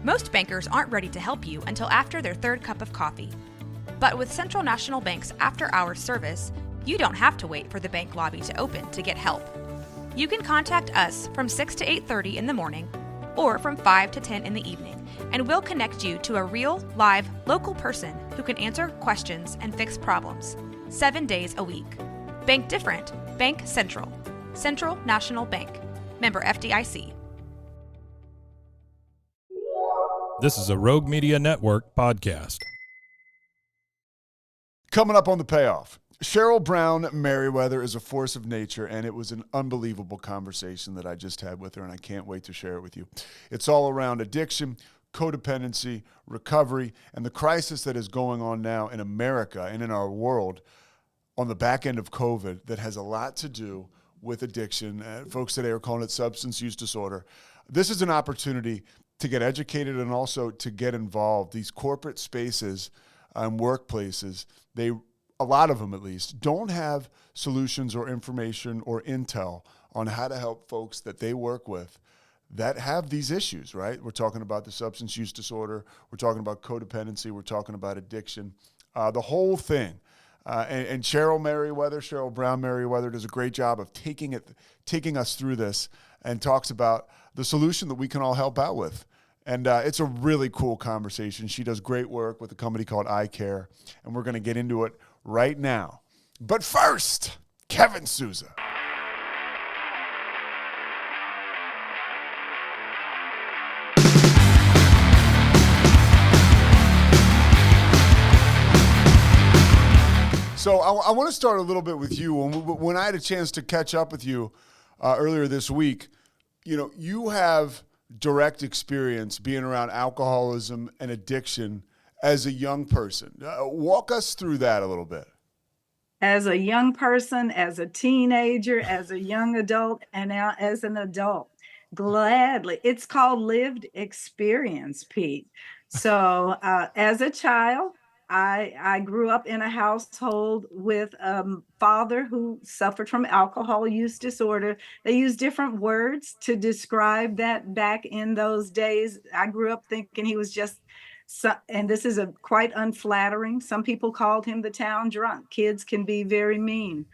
Most bankers aren't ready to help you until after their third cup of coffee. But with Central National Bank's after-hours service, you don't have to wait for the bank lobby to open to get help. You can contact us from 6 to 8:30 in the morning or from 5 to 10 in the evening, and we'll connect you to a real, live, local person who can answer questions and fix problems 7 days a week. Bank different. Bank Central. Central National Bank. Member FDIC. This is a Rogue Media Network podcast. Coming up on The Payoff, Cheryl Brown-Merriwether is a force of nature, and it was an unbelievable conversation that I just had with her, and I can't wait to share it with you. It's all around addiction, codependency, recovery, and the crisis that is going on now in America and in our world on the back end of COVID that has a lot to do with addiction. Folks today are calling it substance use disorder. This is an opportunity to get educated and also to get involved. These corporate spaces and workplaces, a lot of them at least, don't have solutions or information or intel on how to help folks that they work with that have these issues, right? We're talking about the substance use disorder. We're talking about codependency. We're talking about addiction, the whole thing. And Cheryl Brown-Merriwether does a great job of taking us through this and talks about the solution that we can all help out with. And it's a really cool conversation. She does great work with a company called iCare, and we're going to get into it right now. But first, Kevin Souza. So I want to start a little bit with you. When I had a chance to catch up with you earlier this week, you have direct experience being around alcoholism and addiction as a young person. Walk us through that a little bit. As a young person, as a teenager, as a young adult, and now as an adult. Gladly. It's called lived experience, Pete. So as a child, I grew up in a household with a father who suffered from alcohol use disorder. They used different words to describe that back in those days. I grew up thinking he was just, and this is quite unflattering. Some people called him the town drunk. Kids can be very mean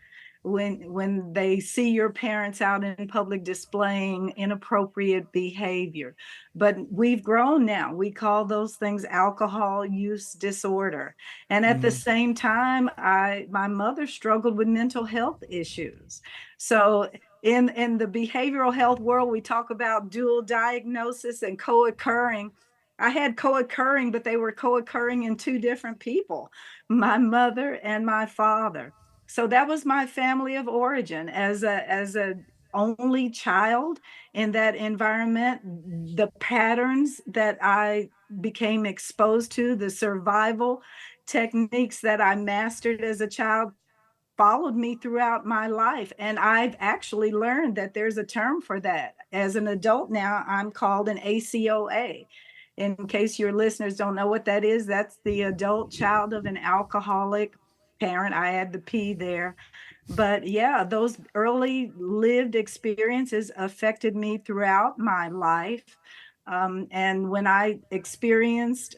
when they see your parents out in public displaying inappropriate behavior. But we've grown now. We call those things alcohol use disorder. And at the same time, my mother struggled with mental health issues. So in the behavioral health world, we talk about dual diagnosis and co-occurring. I had co-occurring, but they were co-occurring in two different people, my mother and my father. So that was my family of origin. As a only child in that environment, the patterns that I became exposed to, the survival techniques that I mastered as a child followed me throughout my life. And I've actually learned that there's a term for that. As an adult now, I'm called an ACOA. In case your listeners don't know what that is, that's the adult child of an alcoholic parent. I had the P there. But yeah, those early lived experiences affected me throughout my life. And when I experienced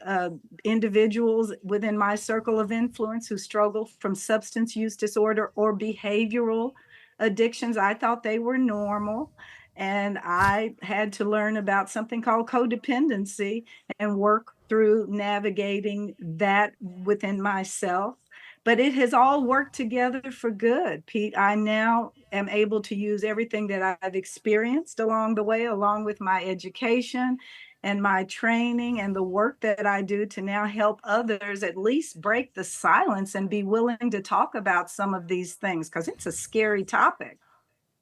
individuals within my circle of influence who struggle from substance use disorder or behavioral addictions, I thought they were normal. And I had to learn about something called codependency and work through navigating that within myself. But it has all worked together for good, Pete. I now am able to use everything that I've experienced along the way, along with my education and my training and the work that I do to now help others at least break the silence and be willing to talk about some of these things, because it's a scary topic.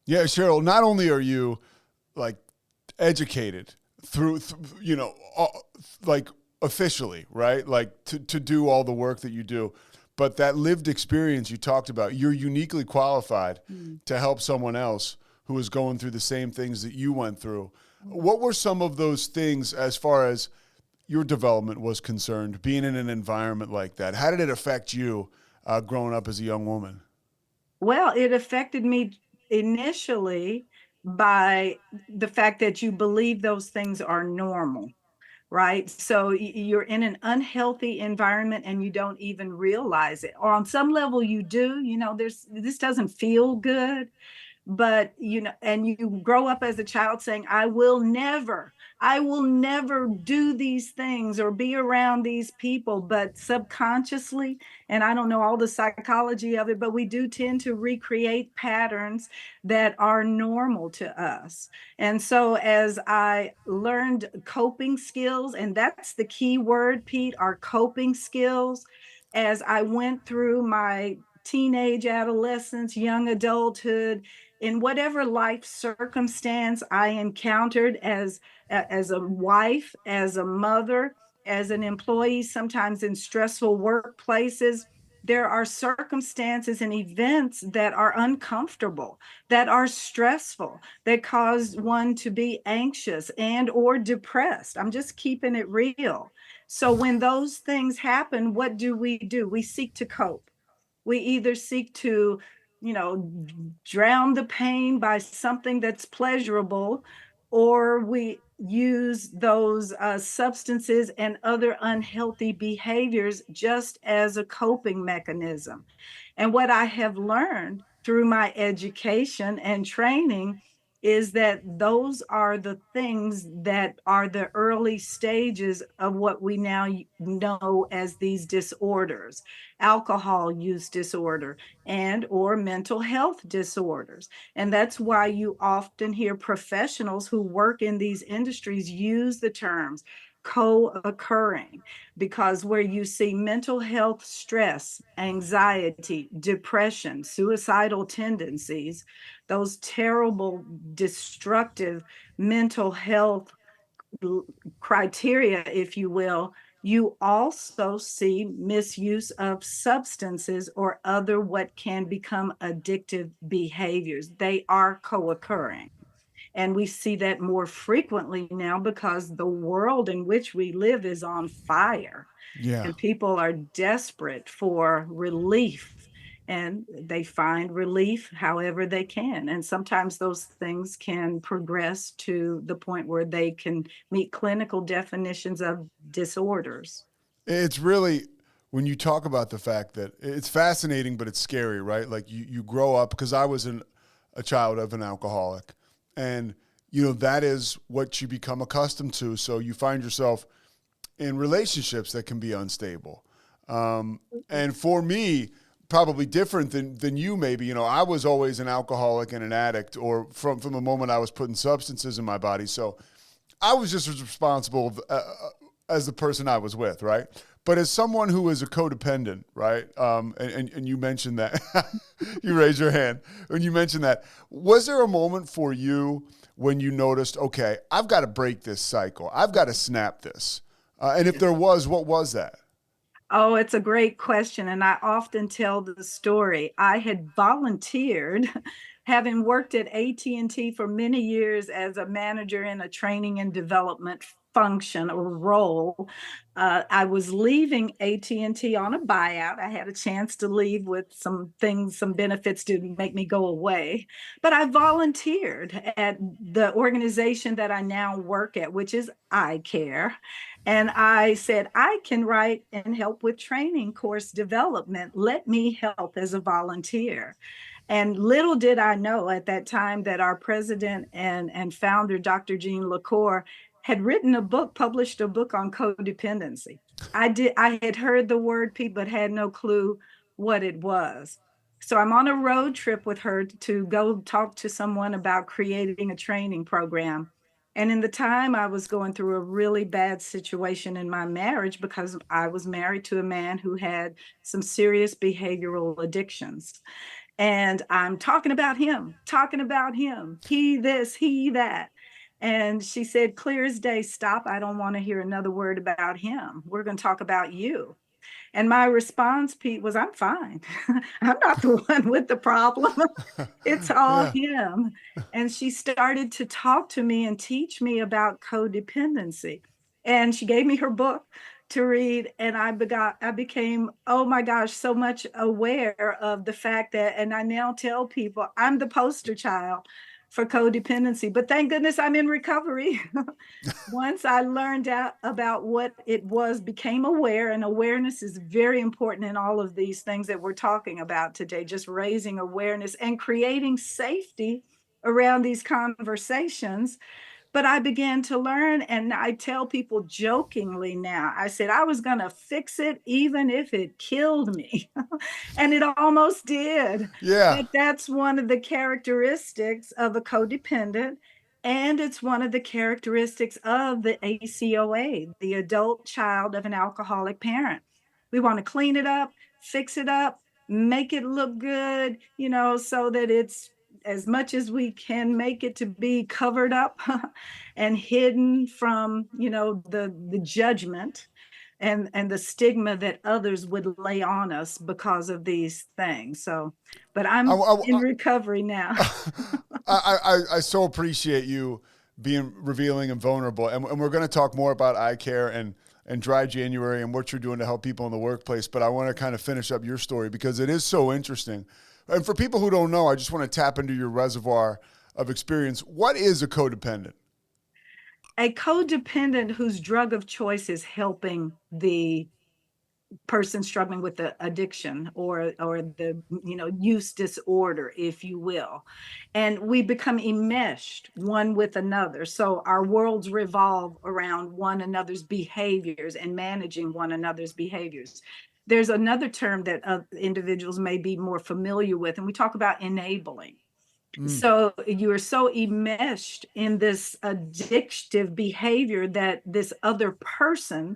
Yeah, Cheryl, not only are you like educated through like officially, right? Like to do all the work that you do, but that lived experience you talked about, you're uniquely qualified to help someone else who is going through the same things that you went through. What were some of those things as far as your development was concerned, being in an environment like that? How did it affect you growing up as a young woman? Well, it affected me initially by the fact that you believe those things are normal. right? So you're in an unhealthy environment and you don't even realize it. Or on some level you do, this doesn't feel good, but and you grow up as a child saying, I will never do these things or be around these people. But subconsciously, and I don't know all the psychology of it, but we do tend to recreate patterns that are normal to us. And so as I learned coping skills, and that's the key word, Pete, are coping skills, as I went through my teenage, adolescence, young adulthood, in whatever life circumstance I encountered as a wife, as a mother, as an employee, sometimes in stressful workplaces, there are circumstances and events that are uncomfortable, that are stressful, that cause one to be anxious and or depressed. I'm just keeping it real. So when those things happen, what do? We seek to cope. We either seek to, you know, drown the pain by something that's pleasurable, or we use those substances and other unhealthy behaviors just as a coping mechanism. And what I have learned through my education and training is that those are the things that are the early stages of what we now know as these disorders: alcohol use disorder and or mental health disorders. And that's why you often hear professionals who work in these industries use the terms co-occurring, because where you see mental health stress, anxiety, depression, suicidal tendencies, those terrible, destructive mental health criteria, if you will, you also see misuse of substances or other what can become addictive behaviors. They are co-occurring. And we see that more frequently now because the world in which we live is on fire, Yeah. and people are desperate for relief, and they find relief however they can. And sometimes those things can progress to the point where they can meet clinical definitions of disorders. It's really, when you talk about the fact that it's fascinating, but it's scary, right? Like you grow up, because I was a child of an alcoholic, and that is what you become accustomed to. So you find yourself in relationships that can be unstable. And for me, probably different than you maybe, I was always an alcoholic and an addict, or from the moment I was putting substances in my body. So I was just as responsible as the person I was with, right? But as someone who is a codependent, right? And you mentioned that, you raised your hand when you mentioned that. Was there a moment for you when you noticed, okay, I've got to break this cycle. I've got to snap this. And if there was, what was that? Oh, it's a great question. And I often tell the story. I had volunteered, having worked at AT&T for many years as a manager in a training and development function or role. I was leaving AT&T on a buyout. I had a chance to leave with some things, some benefits to make me go away. But I volunteered at the organization that I now work at, which is iCare. And I said, I can write and help with training course development. Let me help as a volunteer. And little did I know at that time that our president and founder, Dr. Jean LaCour, had written a book, published a book on codependency. I had heard the word, Pete, but had no clue what it was. So I'm on a road trip with her to go talk to someone about creating a training program. And in the time, I was going through a really bad situation in my marriage because I was married to a man who had some serious behavioral addictions. And I'm talking about him, he this, he that. And she said, clear as day, stop. I don't want to hear another word about him. We're going to talk about you. And my response, Pete, was, I'm fine. I'm not the one with the problem. It's all Yeah. him. And she started to talk to me and teach me about codependency. And she gave me her book to read. And I became, oh my gosh, so much aware of the fact that, and I now tell people I'm the poster child for codependency. But thank goodness I'm in recovery. Once I learned out about what it was, became aware, and awareness is very important in all of these things that we're talking about today, just raising awareness and creating safety around these conversations. But I began to learn, and I tell people jokingly now, I said I was going to fix it even if it killed me. And it almost did. Yeah. But that's one of the characteristics of a codependent. And it's one of the characteristics of the ACOA, the adult child of an alcoholic parent. We want to clean it up, fix it up, make it look good, so that it's as much as we can make it to be covered up and hidden from, the judgment and the stigma that others would lay on us because of these things. So, but I'm in recovery now. I so appreciate you being revealing and vulnerable. And we're going to talk more about eye care and Dry January and what you're doing to help people in the workplace. But I want to kind of finish up your story because it is so interesting. And for people who don't know, I just want to tap into your reservoir of experience. What is a codependent? A codependent whose drug of choice is helping the person struggling with the addiction or the use disorder, if you will, and we become enmeshed one with another, so our worlds revolve around one another's behaviors and managing one another's behaviors. There's another term that individuals may be more familiar with, and we talk about enabling. So you are so enmeshed in this addictive behavior that this other person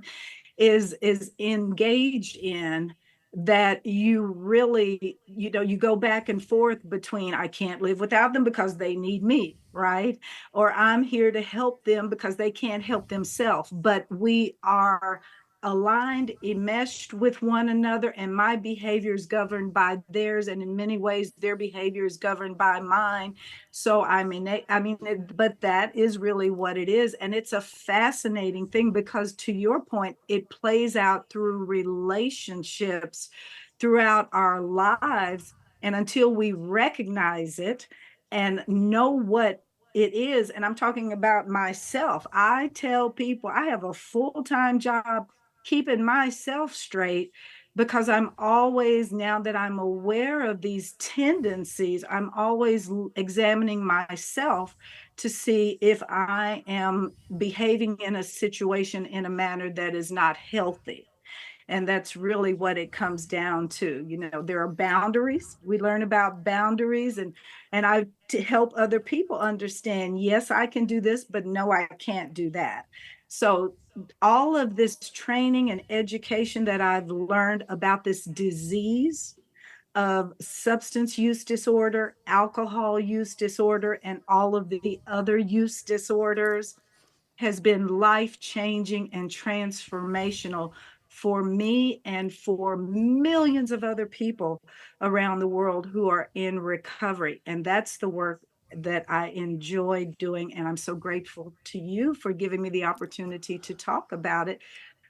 is engaged in, that you really, you go back and forth between, I can't live without them because they need me, right? Or I'm here to help them because they can't help themselves. But we are aligned, enmeshed with one another, and my behavior is governed by theirs, and in many ways their behavior is governed by mine. So but that is really what it is. And it's a fascinating thing because, to your point, it plays out through relationships throughout our lives. And until we recognize it and know what it is, and I'm talking about myself, I tell people I have a full-time job keeping myself straight, because I'm always, now that I'm aware of these tendencies, I'm always examining myself to see if I am behaving in a situation in a manner that is not healthy. And that's really what it comes down to. There are boundaries. We learn about boundaries, and I to help other people understand, yes, I can do this, but no, I can't do that. So all of this training and education that I've learned about this disease of substance use disorder, alcohol use disorder, and all of the other use disorders has been life-changing and transformational for me and for millions of other people around the world who are in recovery. And that's the work that I enjoy doing. And I'm so grateful to you for giving me the opportunity to talk about it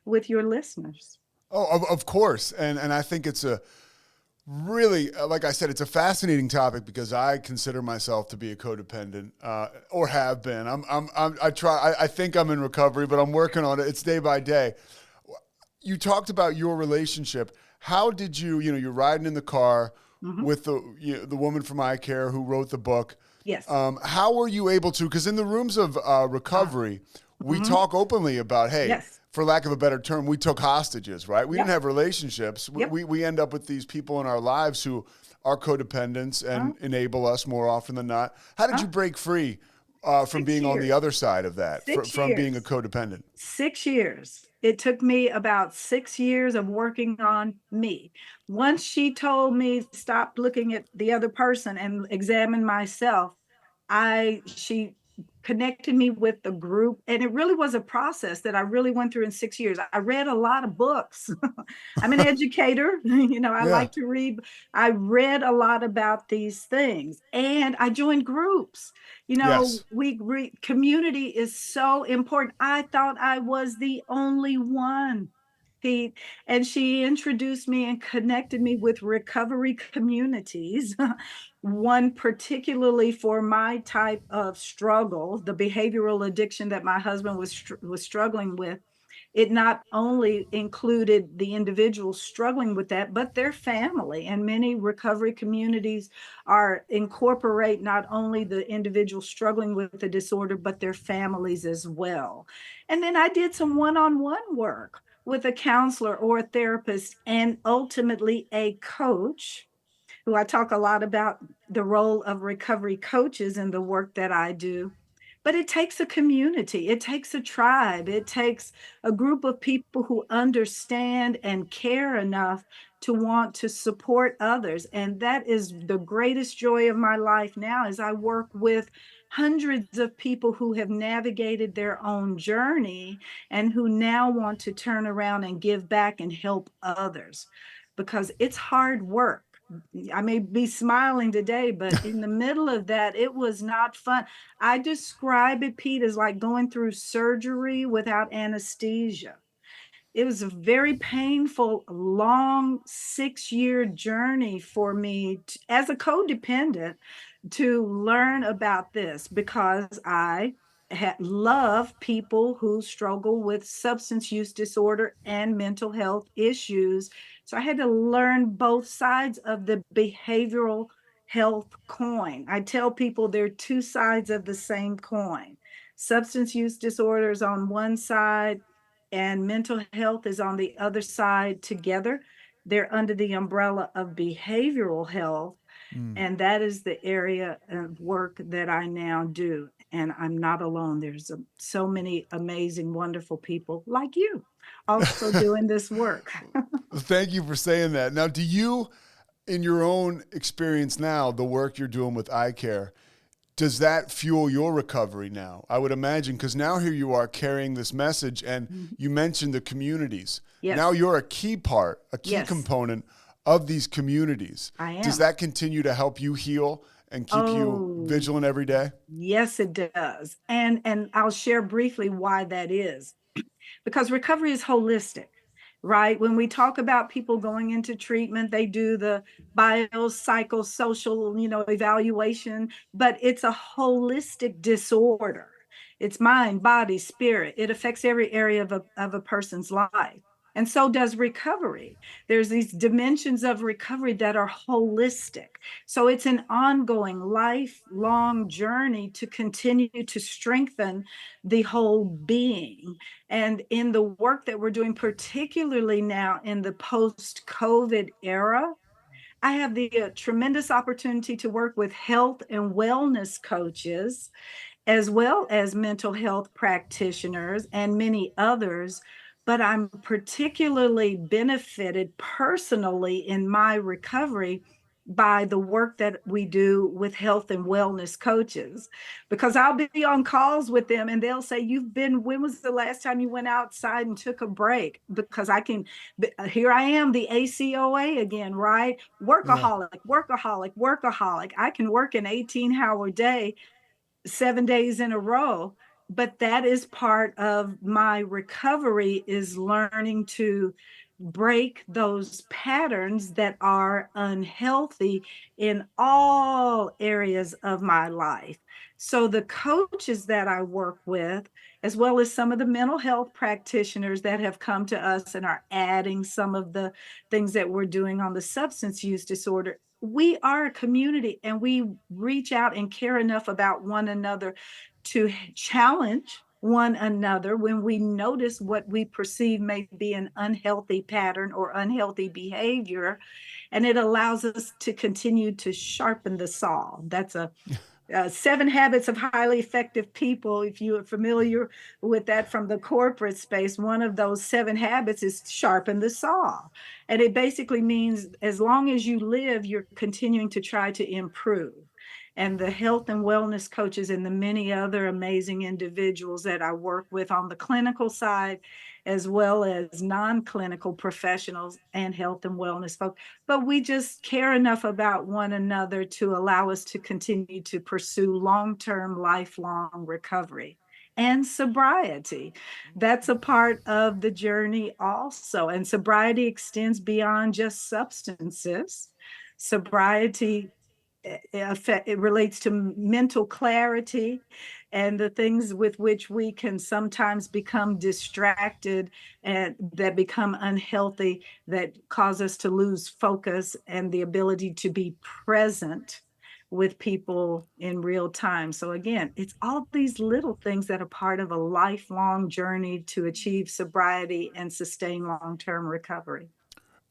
with your listeners. Oh, of course. And I think it's a really, like I said, it's a fascinating topic because I consider myself to be a codependent, or have been. I think I'm in recovery, but I'm working on it. It's day by day. You talked about your relationship. How did you're riding in the car with the woman from eye care who wrote the book. Yes. How were you able to, because in the rooms of recovery, we talk openly about, hey, Yes. for lack of a better term, we took hostages, right? We Yep. didn't have relationships. Yep. We end up with these people in our lives who are codependents and enable us more often than not. How did you break free from 6 being on the years. other side of that, 6 from being a years. codependent? 6 years. It took me about 6 years of working on me. Once she told me stop looking at the other person and examine myself, she connected me with the group, and it really was a process that I really went through in 6 years. I read a lot of books. I'm an educator, I Yeah. like to read. I read a lot about these things, and I joined groups. Yes. Community is so important. I thought I was the only one Pete, and she introduced me and connected me with recovery communities. One particularly for my type of struggle, the behavioral addiction that my husband was struggling with. It not only included the individual struggling with that, but their family. And many recovery communities are incorporate not only the individual struggling with the disorder, but their families as well. And then I did some one-on-one work with a counselor or a therapist and ultimately a coach, who I talk a lot about the role of recovery coaches in the work that I do. But it takes a community, it takes a tribe, it takes a group of people who understand and care enough to want to support others. And that is the greatest joy of my life now, is I work with hundreds of people who have navigated their own journey and who now want to turn around and give back and help others, because it's hard work. I may be smiling today, but in the middle of that, it was not fun. I describe it, Pete, as like going through surgery without anesthesia. It was a very painful, long 6-year journey for me as a codependent to learn about this, because I love people who struggle with substance use disorder and mental health issues. So I had to learn both sides of the behavioral health coin. I tell people they're two sides of the same coin. Substance use disorders on one side and mental health is on the other side. Together, they're under the umbrella of behavioral health. And that is the area of work that I now do. And I'm not alone. There's so many amazing, wonderful people like you also doing this work. Thank you for saying that. Now, do you, in your own experience now, the work you're doing with eye care, does that fuel your recovery now? I would imagine, because now here you are carrying this message, and you mentioned the communities. Yes. Now you're a key part, a key Yes. component of these communities. I am. Does that continue to help you heal and keep you vigilant every day? Yes, it does. And I'll share briefly why that is. Because recovery is holistic, right? When we talk about people going into treatment, they do the biopsychosocial, evaluation, but it's a holistic disorder. It's mind, body, spirit. It affects every area of a person's life. And so does recovery. There's these dimensions of recovery that are holistic. So it's an ongoing, lifelong journey to continue to strengthen the whole being. And in the work that we're doing, particularly now in the post-COVID era, I have the tremendous opportunity to work with health and wellness coaches, as well as mental health practitioners and many others. But I'm particularly benefited personally in my recovery by the work that we do with health and wellness coaches, because I'll be on calls with them and they'll say, when was the last time you went outside and took a break? Because here I am, the ACOA again, right? Workaholic, workaholic, workaholic. I can work an 18-hour day 7 days in a row, but that is part of my recovery, is learning to break those patterns that are unhealthy in all areas of my life. So the coaches that I work with, as well as some of the mental health practitioners that have come to us and are adding some of the things that we're doing on the substance use disorder, we are a community and we reach out and care enough about one another to challenge one another when we notice what we perceive may be an unhealthy pattern or unhealthy behavior. And it allows us to continue to sharpen the saw. That's a 7 Habits of Highly Effective People. If you are familiar with that from the corporate space, one of those 7 habits is sharpen the saw. And it basically means as long as you live, you're continuing to try to improve. And the health and wellness coaches and the many other amazing individuals that I work with on the clinical side, as well as non-clinical professionals and health and wellness folks. But we just care enough about one another to allow us to continue to pursue long-term, lifelong recovery. and sobriety. That's a part of the journey also. And sobriety extends beyond just substances. Sobriety it relates to mental clarity and the things with which we can sometimes become distracted and that become unhealthy, that cause us to lose focus and the ability to be present with people in real time. So again, it's all these little things that are part of a lifelong journey to achieve sobriety and sustain long-term recovery.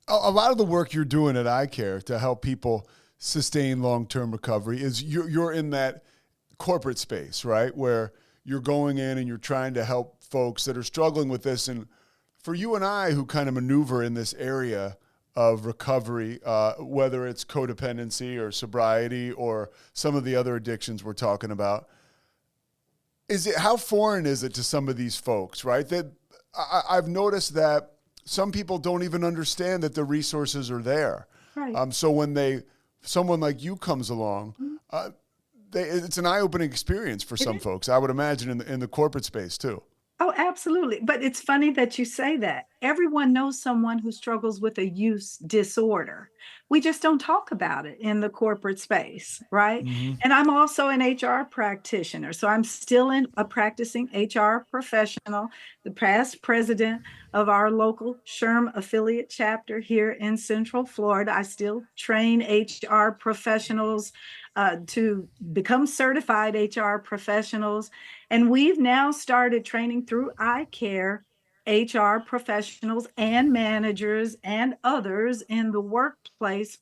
A lot of the work you're doing at eye care to help people sustain long-term recovery is you're in that corporate space, right? Where you're going in and you're trying to help folks that are struggling with this. And for you and I who kind of maneuver in this area of recovery, whether it's codependency or sobriety or some of the other addictions we're talking about, how foreign is it to some of these folks, right? That I've noticed that some people don't even understand that the resources are there. Right. So when someone like you comes along, it's an eye-opening experience for some folks, I would imagine, in the corporate space too. Oh, absolutely. But it's funny that you say that. Everyone knows someone who struggles with a use disorder. We just don't talk about it in the corporate space, right? Mm-hmm. And I'm also an HR practitioner. So I'm still a practicing HR professional, the past president of our local SHRM affiliate chapter here in Central Florida. I still train HR professionals to become certified HR professionals. And we've now started training through eye care HR professionals and managers and others in the workplace.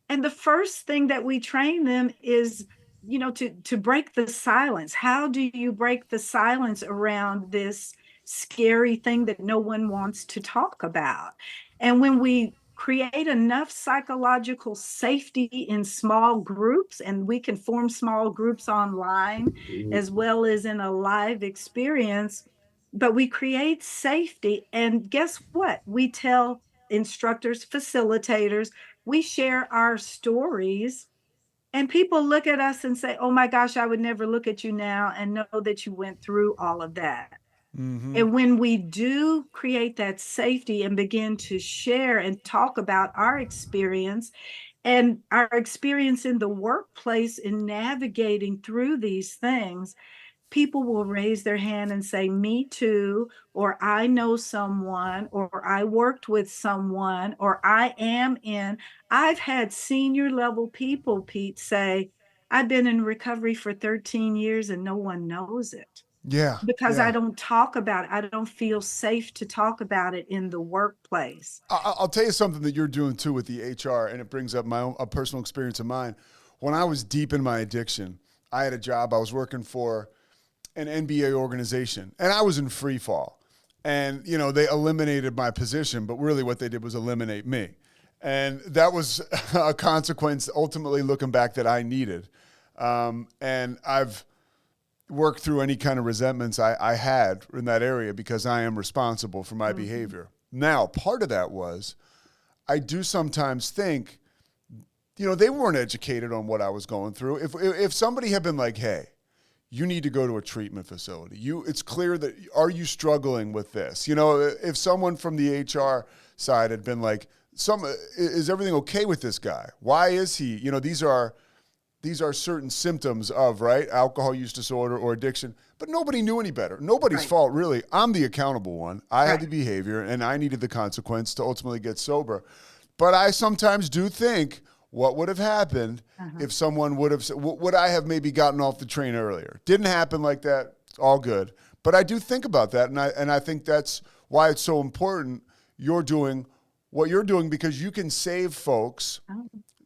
And the first thing that we train them is, to break the silence. How do you break the silence around this scary thing that no one wants to talk about? And when we create enough psychological safety in small groups, and we can form small groups online as well as in a live experience, but we create safety. And guess what? We tell instructors, facilitators, we share our stories, and people look at us and say, oh my gosh, I would never look at you now and know that you went through all of that. Mm-hmm. And when we do create that safety and begin to share and talk about our experience and our experience in the workplace in navigating through these things, people will raise their hand and say, me too, or I know someone, or I worked with someone, or I am in. I've had senior level people, Pete, say, I've been in recovery for 13 years and no one knows it. Yeah. Because yeah. I don't talk about it. I don't feel safe to talk about it in the workplace. I'll tell you something that you're doing too with the HR, and it brings up a personal experience of mine. When I was deep in my addiction, I had a job. I was working for an NBA organization, and I was in free fall. And, they eliminated my position, but really what they did was eliminate me. And that was a consequence, ultimately looking back, that I needed. And I've worked through any kind of resentments I had in that area because I am responsible for my behavior. Now, part of that was I do sometimes think, they weren't educated on what I was going through. If somebody had been like, hey, you need to go to a treatment facility. It's clear that, are you struggling with this? If someone from the HR side had been like, is everything okay with this guy? Why is he? These are certain symptoms of, right, alcohol use disorder or addiction, but nobody knew any better. Nobody's fault, really. I'm the accountable one. I had the behavior, and I needed the consequence to ultimately get sober. But I sometimes do think, what would have happened if someone would I have maybe gotten off the train earlier? Didn't happen like that. All good. But I do think about that, and I think that's why it's so important you're doing what you're doing, because you can save folks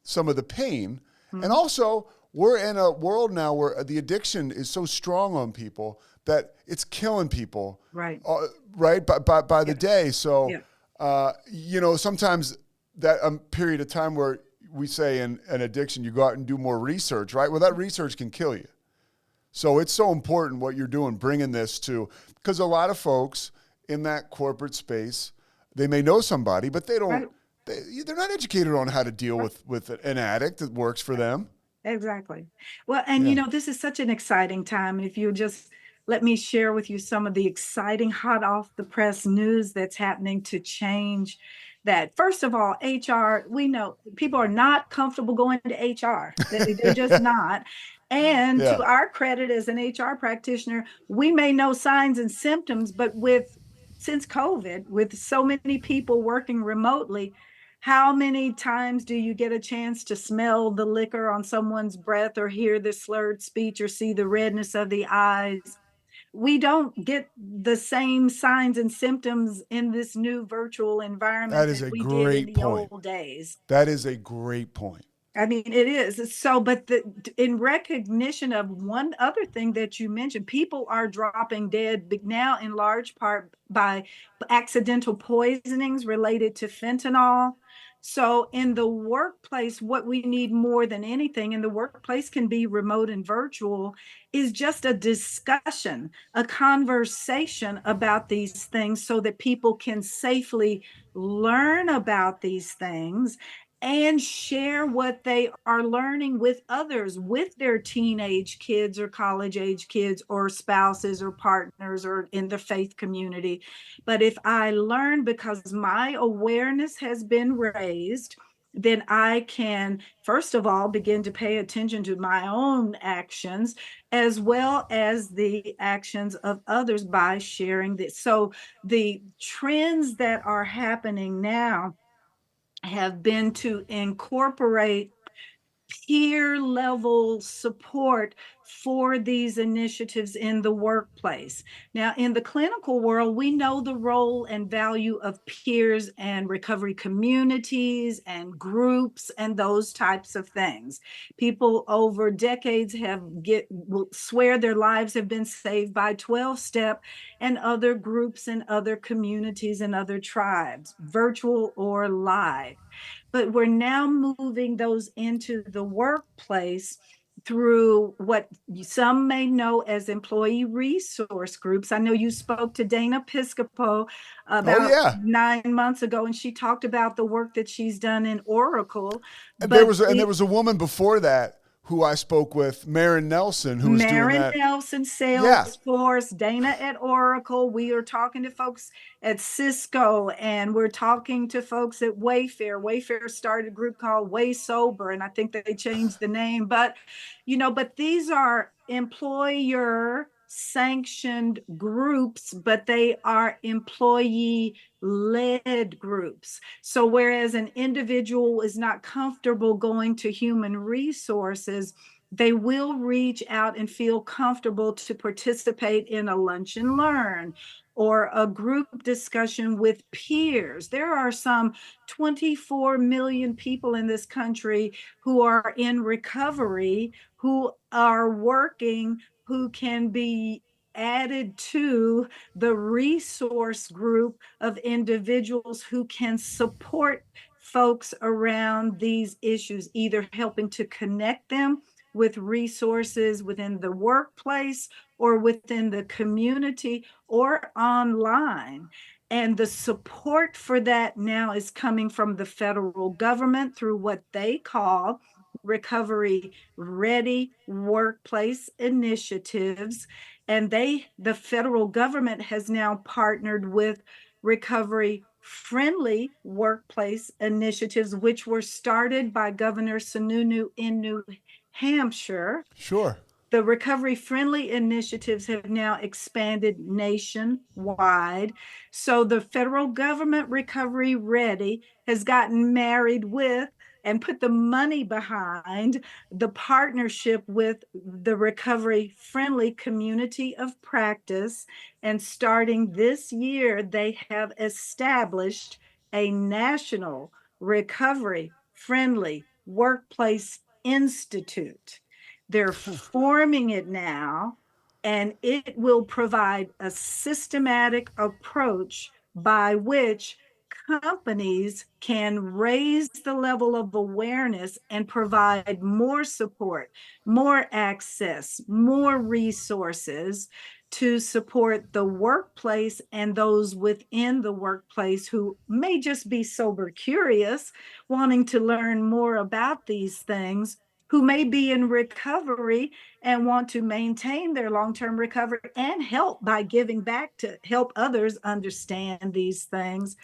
some of the pain. And also, we're in a world now where the addiction is so strong on people that it's killing people, Right. Right, by the day. So, sometimes that period of time where we say in an addiction, you go out and do more research, right? Well, that research can kill you. So it's so important what you're doing, bringing this to, because a lot of folks in that corporate space, they may know somebody, but they don't. Right. They're not educated on how to deal with an addict that works for them. Exactly. Well, and Yeah. this is such an exciting time. And if you just let me share with you some of the exciting hot off the press news that's happening to change that. First of all, HR, we know people are not comfortable going to HR. They're just not. And Yeah. to our credit as an HR practitioner, we may know signs and symptoms, but since COVID, with so many people working remotely, how many times do you get a chance to smell the liquor on someone's breath or hear the slurred speech or see the redness of the eyes? We don't get the same signs and symptoms in this new virtual That environment is that a we did in great the point. old days. That is a great point. I mean, it is. So, but in recognition of one other thing that you mentioned, people are dropping dead now in large part by accidental poisonings related to fentanyl. So, in the workplace, what we need more than anything in the workplace can be remote and virtual is just a discussion, a conversation about these things so that people can safely learn about these things and share what they are learning with others, with their teenage kids or college age kids or spouses or partners or in the faith community. But if I learn because my awareness has been raised, then I can, first of all, begin to pay attention to my own actions as well as the actions of others by sharing this. So the trends that are happening now have been to incorporate peer level support for these initiatives in the workplace. Now, in the clinical world, we know the role and value of peers and recovery communities and groups and those types of things. People over decades will swear their lives have been saved by 12-step and other groups and other communities and other tribes, virtual or live. But we're now moving those into the workplace through what some may know as employee resource groups. I know you spoke to Dana Piscopo Oh about yeah. 9 months ago, and she talked about the work that she's done in Oracle. And there But was a woman before that who I spoke with, Marin Nelson, who was doing Marin that. Nelson, Yeah. Salesforce, Dana at Oracle. We are talking to folks at Cisco, and we're talking to folks at Wayfair. Wayfair started a group called Way Sober, and I think they changed the name. But but these are employer sanctioned groups, but they are employee led groups. So whereas an individual is not comfortable going to human resources, they will reach out and feel comfortable to participate in a lunch and learn or a group discussion with peers. There are some 24 million people in this country who are in recovery, who are working, who can be added to the resource group of individuals who can support folks around these issues, either helping to connect them with resources within the workplace or within the community or online. And the support for that now is coming from the federal government through what they call recovery ready workplace initiatives. And the federal government has now partnered with recovery friendly workplace initiatives, which were started by Governor Sununu in New Hampshire. Sure. The recovery friendly initiatives have now expanded nationwide. So the federal government, Recovery Ready, has gotten married with and put the money behind the partnership with the recovery friendly community of practice. And starting this year, they have established a national recovery friendly workplace institute. They're forming it now, and it will provide a systematic approach by which companies can raise the level of awareness and provide more support, more access, more resources to support the workplace and those within the workplace who may just be sober curious, wanting to learn more about these things, who may be in recovery and want to maintain their long-term recovery and help by giving back to help others understand these things.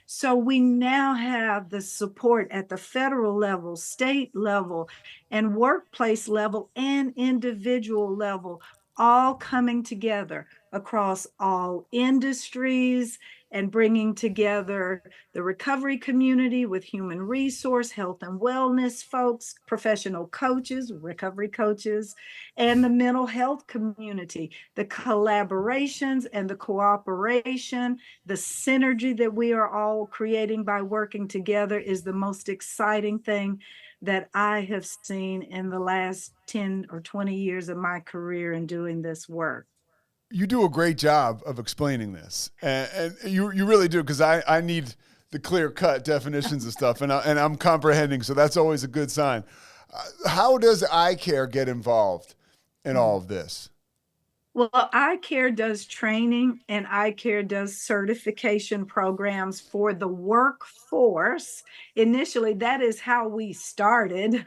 So we now have the support at the federal level, state level, and workplace level and individual level, all coming together across all industries and bringing together the recovery community with human resource, health and wellness folks, professional coaches, recovery coaches, and the mental health community. The collaborations and the cooperation, the synergy that we are all creating by working together is the most exciting thing that I have seen in the last 10 or 20 years of my career in doing this work. You do a great job of explaining this, and you really do, because I need the clear-cut definitions of stuff, and I'm comprehending, so that's always a good sign. How does iCare get involved in all of this? Well, iCare does training and iCare does certification programs for the workforce. Initially, that is how we started.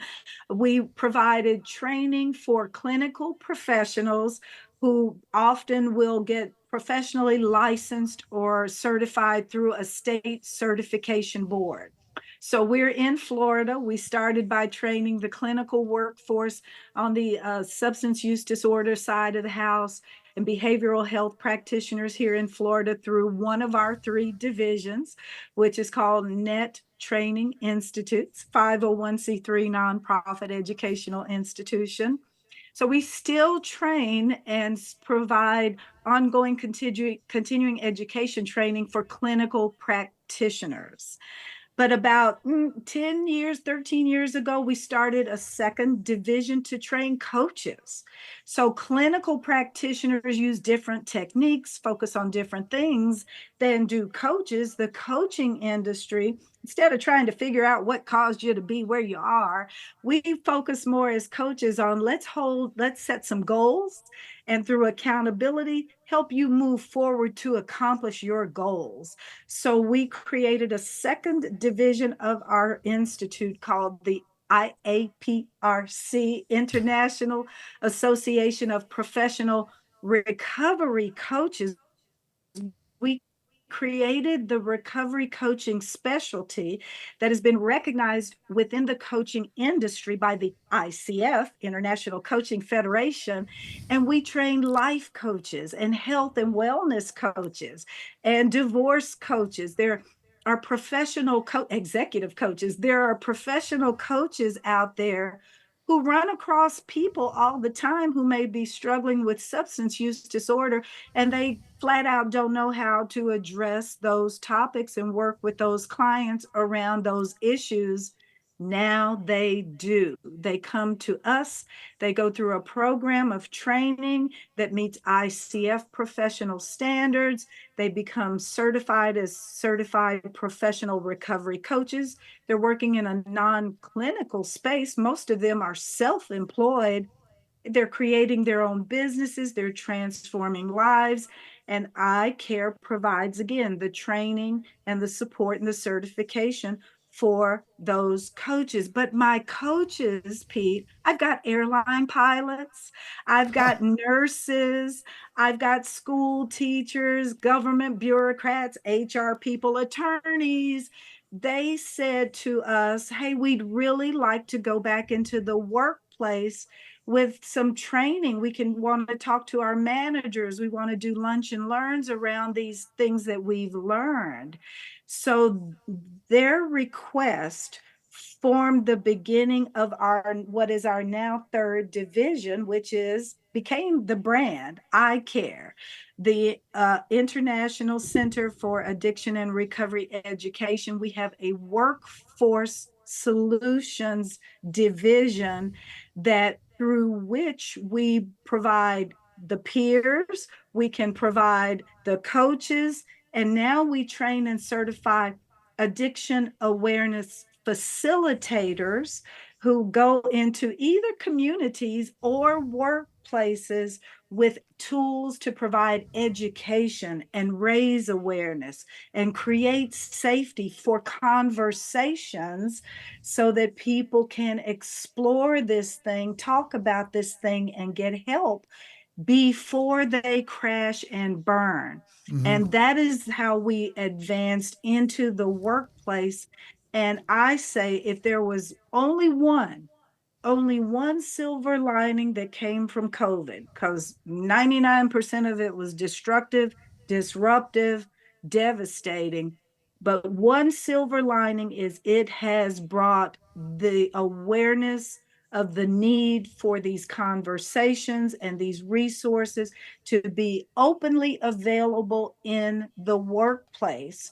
We provided training for clinical professionals who often will get professionally licensed or certified through a state certification board. So we're in Florida. We started by training the clinical workforce on the substance use disorder side of the house and behavioral health practitioners here in Florida through one of our 3 divisions, which is called Net Training Institutes, 501c3 nonprofit educational institution. So we still train and provide ongoing continuing education training for clinical practitioners. But about 10 years, 13 years ago, we started a second division to train coaches. So clinical practitioners use different techniques, focus on different things than do coaches. The coaching industry, instead of trying to figure out what caused you to be where you are, we focus more as coaches on let's set some goals, and through accountability, help you move forward to accomplish your goals. So we created a second division of our institute called the IAPRC, International Association of Professional Recovery Coaches. We created the recovery coaching specialty that has been recognized within the coaching industry by the ICF, International Coaching Federation. And we train life coaches and health and wellness coaches and divorce coaches. There are professional executive coaches. There are professional coaches out there who run across people all the time who may be struggling with substance use disorder, and they flat out don't know how to address those topics and work with those clients around those issues. Now they do. They come to us. They go through a program of training that meets ICF professional standards. They become certified as certified professional recovery coaches. They're working in a non-clinical space. Most of them are self-employed. They're creating their own businesses. They're transforming lives. And iCare provides, again, the training and the support and the certification for those coaches. But my coaches, Pete, I've got airline pilots, I've got nurses, I've got school teachers, government bureaucrats, HR people, attorneys. They said to us, hey, we'd really like to go back into the workplace with some training. We can want to talk to our managers. We want to do lunch and learns around these things that we've learned. So their request formed the beginning of our what is our now 3rd division, which became the brand iCare, the International Center for Addiction and Recovery Education. We have a workforce solutions division that through which we provide the peers, we can provide the coaches, and now we train and certify addiction awareness facilitators who go into either communities or workplaces with tools to provide education and raise awareness and create safety for conversations so that people can explore this thing, talk about this thing, and get help before they crash and burn. And that is how we advanced into the workplace. And I say, if there was only one silver lining that came from COVID, because 99% of it was destructive, disruptive, devastating. But one silver lining is it has brought the awareness of the need for these conversations and these resources to be openly available in the workplace,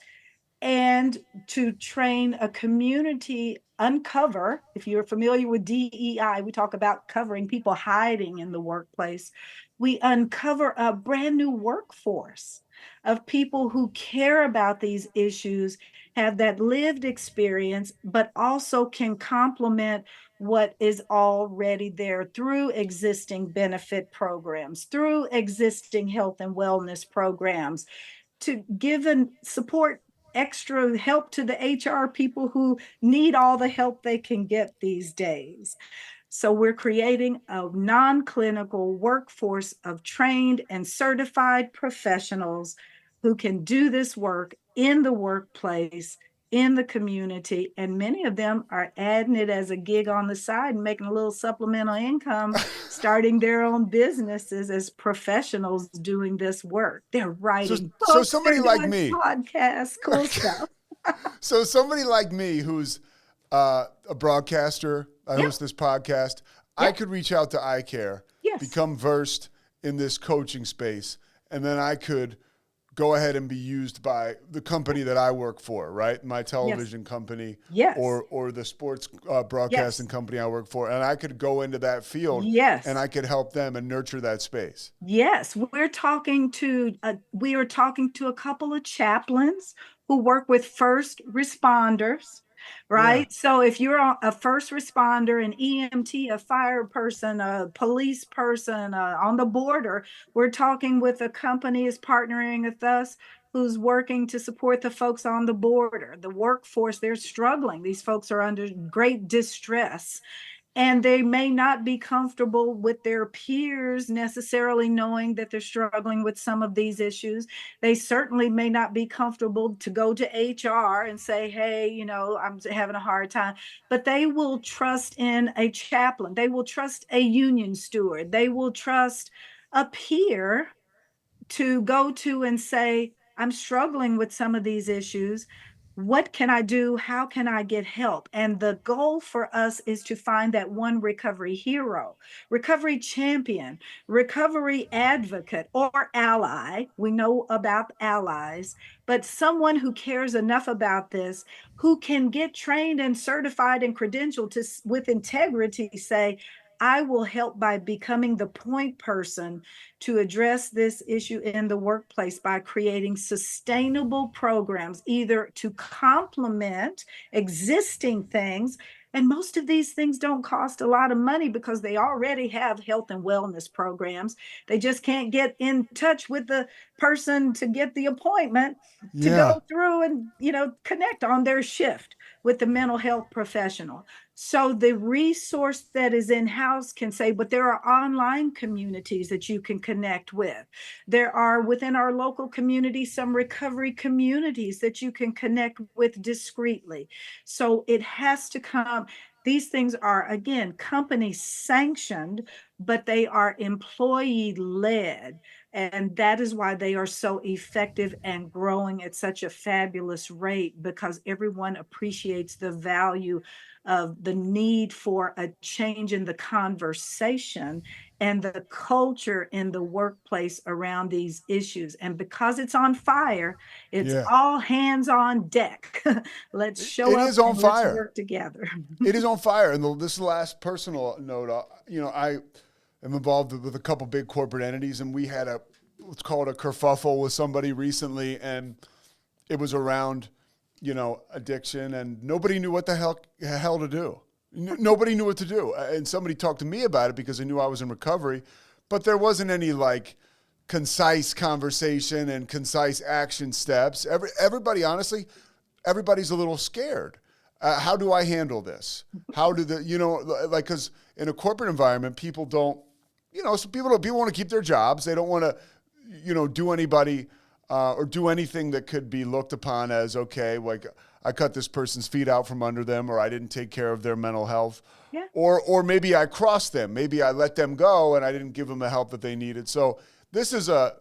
and to train a community uncover. If you're familiar with DEI, we talk about covering people hiding in the workplace. We uncover a brand new workforce of people who care about these issues, have that lived experience, but also can complement what is already there through existing benefit programs, through existing health and wellness programs, to give and support extra help to the HR people who need all the help they can get these days. So we're creating a non-clinical workforce of trained and certified professionals who can do this work in the workplace, in the community, and many of them are adding it as a gig on the side and making a little supplemental income, starting their own businesses as professionals doing this work. They're writing So books, somebody they're like doing me, podcasts, cool stuff. so somebody like me who's a broadcaster, I Yep. host this podcast, I Yep. could reach out to iCare, Yes. become versed in this coaching space, and then I could go ahead and be used by the company that I work for, right? My television company, Yes. or the sports broadcasting Yes. company I work for, and I could go into that field, Yes. and I could help them and nurture that space. Yes, we are talking to a couple of chaplains who work with first responders, Yeah. right? So if you're a first responder, an EMT, a fire person, a police person on the border, we're talking with a company is partnering with us who's working to support the folks on the border. The workforce, they're struggling. These folks are under great distress, and they may not be comfortable with their peers necessarily knowing that they're struggling with some of these issues. They certainly may not be comfortable to go to HR and say, hey, I'm having a hard time, but they will trust in a chaplain. They will trust a union steward. They will trust a peer to go to and say, I'm struggling with some of these issues. What can I do? How can I get help? And the goal for us is to find that one recovery hero, recovery champion, recovery advocate, or ally. We know about allies, but someone who cares enough about this, who can get trained and certified and credentialed to, with integrity, say, I will help by becoming the point person to address this issue in the workplace by creating sustainable programs, either to complement existing things. And most of these things don't cost a lot of money because they already have health and wellness programs. They just can't get in touch with the person to get the appointment to Yeah. go through and, connect on their shift with the mental health professional. So the resource that is in-house can say, but there are online communities that you can connect with. There are within our local community some recovery communities that you can connect with discreetly. So it has to come. These things are, again, company sanctioned, but they are employee led. And that is why they are so effective and growing at such a fabulous rate, because everyone appreciates the value of the need for a change in the conversation and the culture in the workplace around these issues. And because it's on fire, it's Yeah. all hands on deck. Let's show It up is on and let's fire. work together. It is on fire. And this last personal note, I am involved with a couple big corporate entities, and we had let's call it a kerfuffle with somebody recently, and it was around, addiction, and nobody knew what the hell to do. Nobody knew what to do. And somebody talked to me about it because they knew I was in recovery. but there wasn't any like concise conversation and concise action steps. Everybody, honestly, everybody's a little scared. How do I handle this? How do like, because in a corporate environment, people don't, some people want to keep their jobs. They don't want to, do anybody or do anything that could be looked upon as, okay, like I cut this person's feet out from under them, or I didn't take care of their mental health. Yeah. Or maybe I crossed them. Maybe I let them go and I didn't give them the help that they needed. So this is a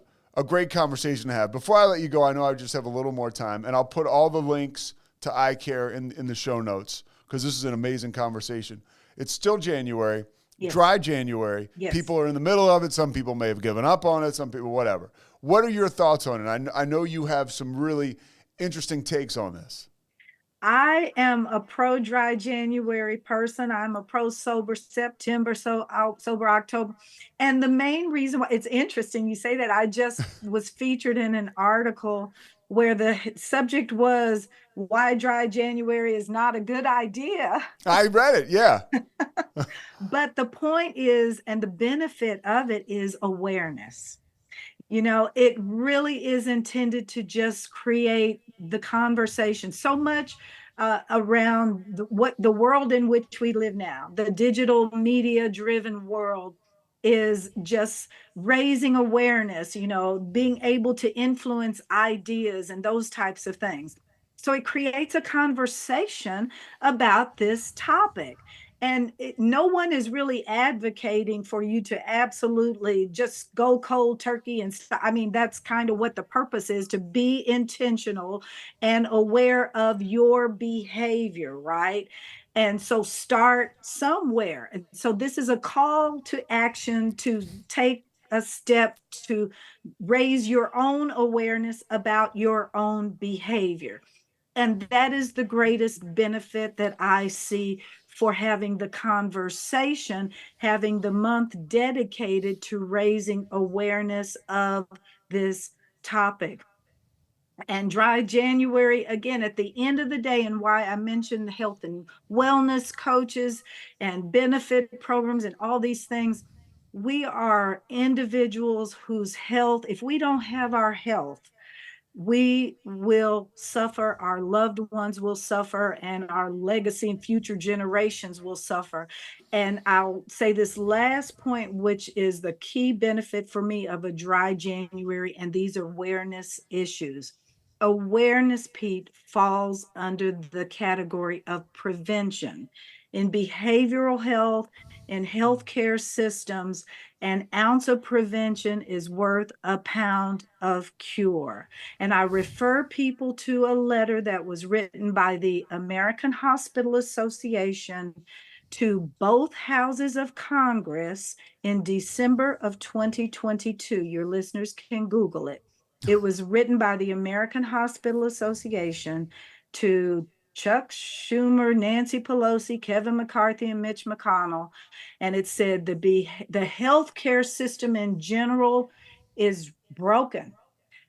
great conversation to have. Before I let you go, I know I just have a little more time, and I'll put all the links to eye care in the show notes, because this is an amazing conversation. It's still January, Yes. dry January. Yes. People are in the middle of it. Some people may have given up on it. Some people, whatever. What are your thoughts on it? I know you have some really interesting takes on this. I am a pro dry January person. I'm a pro sober September, sober October. And the main reason why it's interesting you say that, I just was featured in an article where the subject was why dry January is not a good idea. I read it, yeah. But the point is, and the benefit of it is awareness. It really is intended to just create the conversation so much around the world in which we live now. The digital media driven world is just raising awareness, being able to influence ideas and those types of things. So it creates a conversation about this topic. And no one is really advocating for you to absolutely just go cold turkey and stuff. I mean, that's kind of what the purpose is, to be intentional and aware of your behavior, right? And so start somewhere. And so this is a call to action to take a step to raise your own awareness about your own behavior. And that is the greatest benefit that I see for having the conversation, having the month dedicated to raising awareness of this topic. And dry January, again, at the end of the day, and why I mentioned health and wellness coaches and benefit programs and all these things, we are individuals whose health, if we don't have our health, we will suffer, our loved ones will suffer, and our legacy and future generations will suffer. And I'll say this last point, which is the key benefit for me of a dry January, and these awareness issues. Awareness, Pete, falls under the category of prevention. In behavioral health, in healthcare systems, an ounce of prevention is worth a pound of cure. And I refer people to a letter that was written by the American Hospital Association to both houses of Congress in December of 2022. Your listeners can Google it. It was written by the American Hospital Association to Chuck Schumer, Nancy Pelosi, Kevin McCarthy, and Mitch McConnell. And it said the healthcare system in general is broken.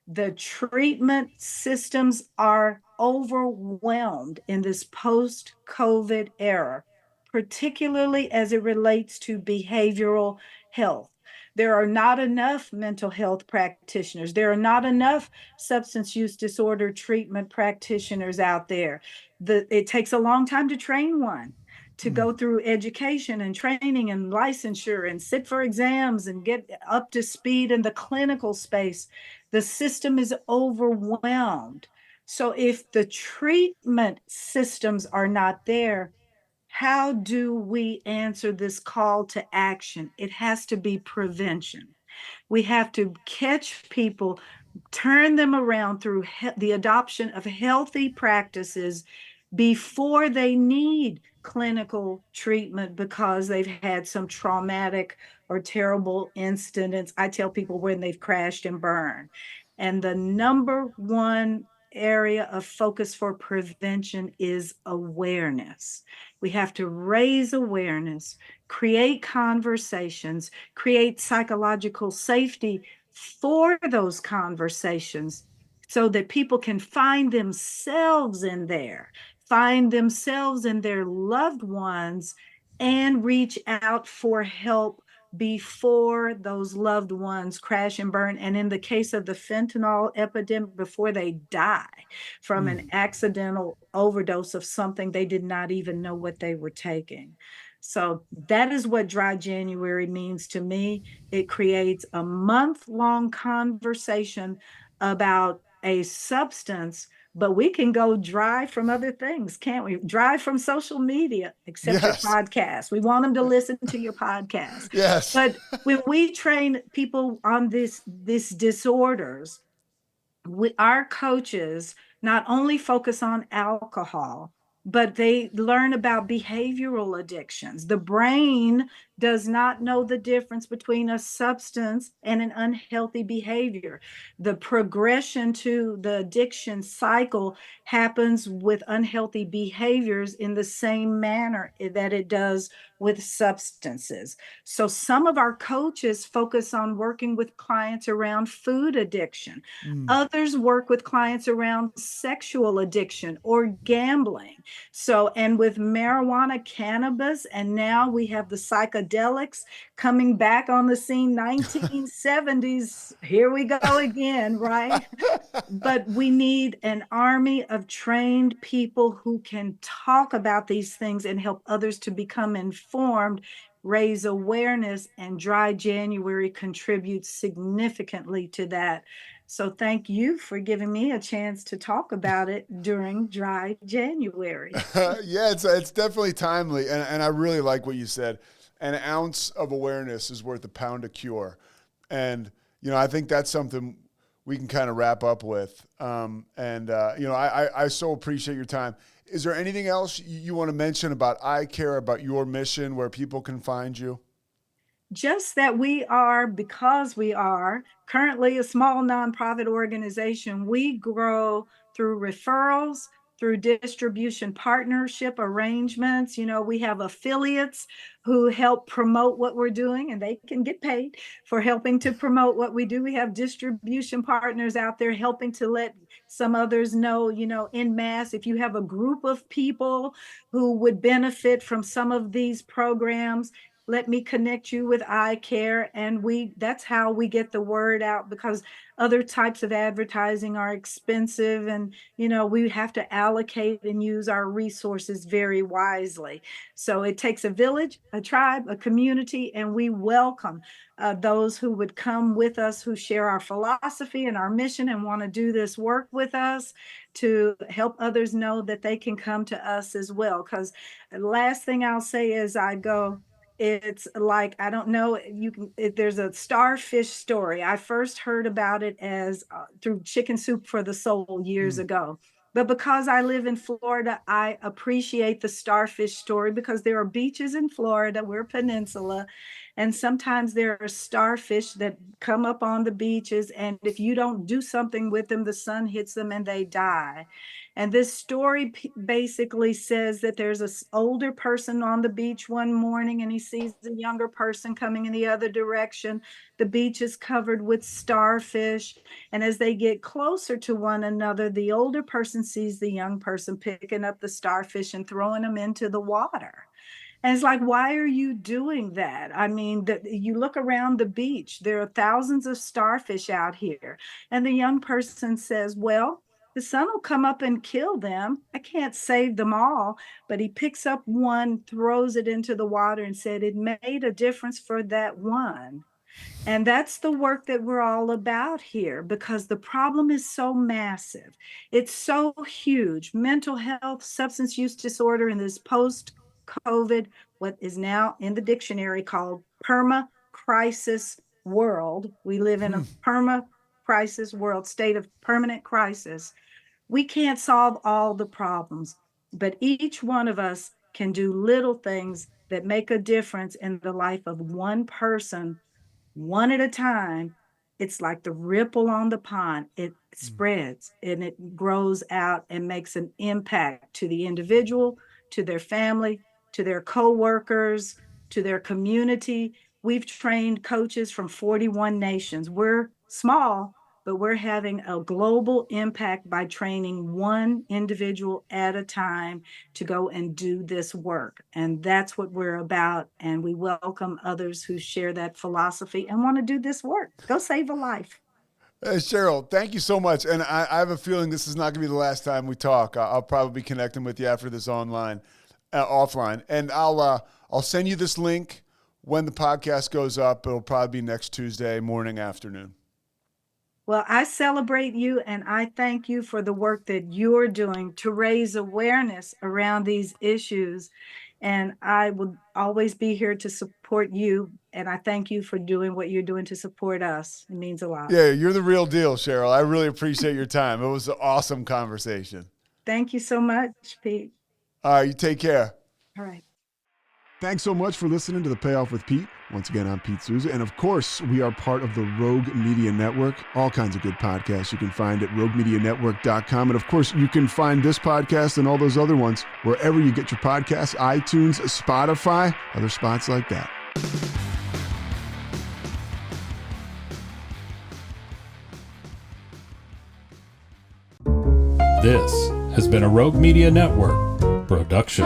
The treatment systems are overwhelmed in this post-COVID era, particularly as it relates to behavioral health. There are not enough mental health practitioners. There are not enough substance use disorder treatment practitioners out there. It takes a long time to train one, to go through education and training and licensure and sit for exams and get up to speed in the clinical space. The system is overwhelmed. So if the treatment systems are not there, how do we answer this call to action? It has to be prevention. We have to catch people, turn them around through the adoption of healthy practices before they need clinical treatment because they've had some traumatic or terrible incidents. I tell people when they've crashed and burned. And the number one area of focus for prevention is awareness. We have to raise awareness, create conversations, create psychological safety for those conversations so that people can find themselves in there, find themselves and their loved ones, and reach out for help before those loved ones crash and burn. And in the case of the fentanyl epidemic, before they die from an accidental overdose of something they did not even know what they were taking. So that is what Dry January means to me. It creates a month-long conversation about a substance, but we can go dry from other things, can't we? Dry from social media, except your Yes. podcast. We want them to listen to your podcast. Yes. But when we train people on these disorders, our coaches not only focus on alcohol, but they learn about behavioral addictions. The brain does not know the difference between a substance and an unhealthy behavior. The progression to the addiction cycle happens with unhealthy behaviors in the same manner that it does with substances. So some of our coaches focus on working with clients around food addiction. Others work with clients around sexual addiction or gambling. So, and with marijuana, cannabis, and now we have the psychedelics coming back on the scene, 1970s. Here we go again, right? But we need an army of trained people who can talk about these things and help others to become informed, raise awareness, and Dry January contributes significantly to that. So thank you for giving me a chance to talk about it during Dry January. Yeah, it's definitely timely, and I really like what you said. An ounce of awareness is worth a pound of cure, and I think that's something we can kind of wrap up with. I so appreciate your time. Is there anything else you want to mention about I Care, about your mission, where people can find you? Just that because we are currently a small nonprofit organization, we grow through referrals, through distribution partnership arrangements. We have affiliates who help promote what we're doing, and they can get paid for helping to promote what we do. We have distribution partners out there helping to let some others know, en masse, if you have a group of people who would benefit from some of these programs, let me connect you with I Care. And that's how we get the word out, because other types of advertising are expensive, and we have to allocate and use our resources very wisely. So it takes a village, a tribe, a community, and we welcome those who would come with us, who share our philosophy and our mission and want to do this work with us, to help others know that they can come to us as well. Because the last thing I'll say as I go, it's like, I don't know, there's a starfish story. I first heard about it as through Chicken Soup for the Soul years ago. But because I live in Florida, I appreciate the starfish story, because there are beaches in Florida. We're a peninsula. And sometimes there are starfish that come up on the beaches. And if you don't do something with them, the sun hits them and they die. And this story basically says that there's an older person on the beach one morning, and he sees a younger person coming in the other direction. The beach is covered with starfish. And as they get closer to one another, the older person sees the young person picking up the starfish and throwing them into the water. And it's like, why are you doing that? I mean, you look around the beach, there are thousands of starfish out here. And the young person says, well, the sun will come up and kill them. I can't save them all. But he picks up one, throws it into the water, and said, it made a difference for that one. And that's the work that we're all about here, because the problem is so massive. It's so huge. Mental health, substance use disorder in this post-COVID, what is now in the dictionary called perma-crisis world. We live in a perma-crisis world, state of permanent crisis. We can't solve all the problems, but each one of us can do little things that make a difference in the life of one person, one at a time. It's like the ripple on the pond. It spreads and it grows out and makes an impact to the individual, to their family, to their coworkers, to their community. We've trained coaches from 41 nations. We're small, but we're having a global impact by training one individual at a time to go and do this work. And that's what we're about. And we welcome others who share that philosophy and want to do this work. Go save a life. Cheryl, thank you so much. And I have a feeling this is not going to be the last time we talk. I'll probably be connecting with you after this offline. And I'll send you this link when the podcast goes up. It'll probably be next Tuesday morning, afternoon. Well, I celebrate you and I thank you for the work that you're doing to raise awareness around these issues. And I will always be here to support you. And I thank you for doing what you're doing to support us. It means a lot. Yeah, you're the real deal, Cheryl. I really appreciate your time. It was an awesome conversation. Thank you so much, Pete. All right, you take care. All right. Thanks so much for listening to the Payoff with Pete. Once again, I'm Pete Souza. And of course, we are part of the Rogue Media Network. All kinds of good podcasts you can find at roguemedianetwork.com. And of course, you can find this podcast and all those other ones wherever you get your podcasts, iTunes, Spotify, other spots like that. This has been a Rogue Media Network production.